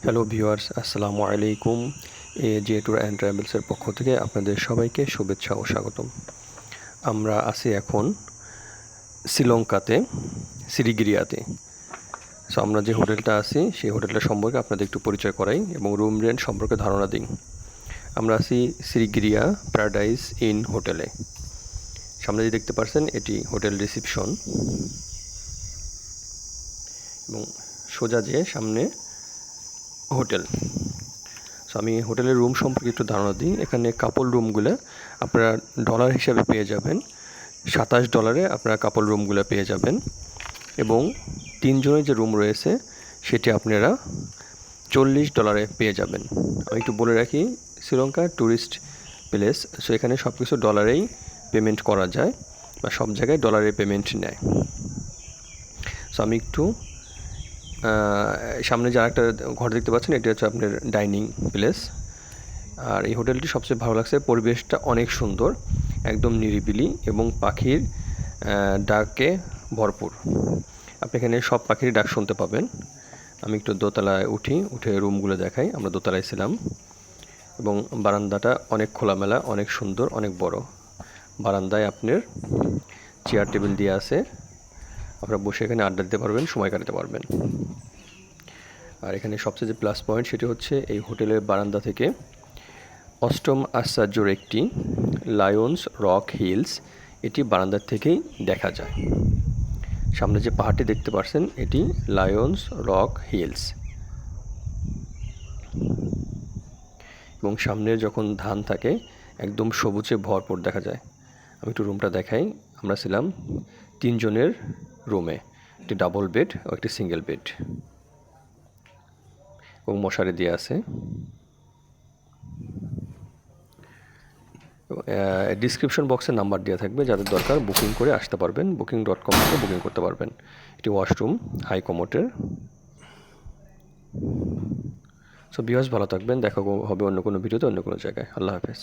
Hello viewers, আসসালামু আলাইকুম। J tour and ট্রাভেলসের পক্ষ থেকে আপনাদের সবাইকে শুভেচ্ছা ও স্বাগতম। আমরা আছি এখন শ্রীলঙ্কাতে, সিরিগিরিয়াতে। সো আমরা যে হোটেলটা আছি সেই হোটেলটা সম্পর্কে আপনাদের একটু পরিচয় করাই এবং রুম রেন্ট সম্পর্কে ধারণা দিই। আমরা আছি সিরিগিরিয়া প্যারাডাইস ইন হোটেলে। সামনে যে দেখতে পাচ্ছেন এটি হোটেল রিসিপশন এবং সোজা যে সামনে হোটেল। সো আমি হোটেলের রুম সম্পর্কে একটু ধারণা দিই। এখানে কাপল রুমগুলো আপনারা ডলার হিসাবে পেয়ে যাবেন। $27 আপনারা কাপল রুমগুলো পেয়ে যাবেন এবং 3 জনের যে রুম রয়েছে সেটি আপনারা $40 পেয়ে যাবেন। আমি একটু বলে রাখি, শ্রীলঙ্কা ট্যুরিস্ট প্লেস, সো এখানে সব কিছু ডলারেই পেমেন্ট করা যায় বা সব জায়গায় ডলারে পেমেন্ট নেয়। সো আমি একটু সামনে যে আরেকটা ঘর দেখতে পাচ্ছেন, এটি হচ্ছে আপনার ডাইনিং প্লেস। আর এই হোটেলটি সবচেয়ে ভালো লাগছে, পরিবেশটা অনেক সুন্দর, একদম নিরিবিলি এবং পাখির ডাকে ভরপুর। আপনি এখানে সব পাখির ডাক শুনতে পাবেন। আমি একটু দোতলায় উঠে রুমগুলো দেখাই। আমরা দোতলায় ছিলাম এবং বারান্দাটা অনেক খোলামেলা, অনেক সুন্দর, অনেক বড়। বারান্দায় আপনার চেয়ার টেবিল দিয়ে আছে, আপনারা বসে এখানে আড্ডা দিতে পারবেন, সময় কাটাতে পারবেন। আর এখানে সবচেয়ে যে প্লাস পয়েন্ট সেটি হচ্ছে এই হোটেলের বারান্দা থেকে অষ্টম আশ্চর্যের একটি লায়ন্স রক হিলস, এটি বারান্দার থেকেই দেখা যায়। সামনে যে পাহাড়টি দেখতে পাচ্ছেন এটি লায়ন্স রক হিলস এবং সামনে যখন ধান থাকে একদম সবুজে ভরপুর দেখা যায়। আমি একটু রুমটা দেখাই। আমরা ছিলাম 3 জনের রুমে, একটি ডাবল বেড ও একটি সিঙ্গেল বেড এবং মশারি দিয়ে আছে। ডিসক্রিপশন বক্সে নাম্বার দেওয়া থাকবে, যাদের দরকার বুকিং করে আসতে পারবেন। booking.com থেকে বুকিং করতে পারবেন। এটি ওয়াশরুম হাই কমোডের। সো ভিউয়ার্স, ভালো থাকবেন, দেখা হবে অন্য কোনো ভিডিওতে, অন্য কোনো জায়গায়। আল্লাহ হাফেজ।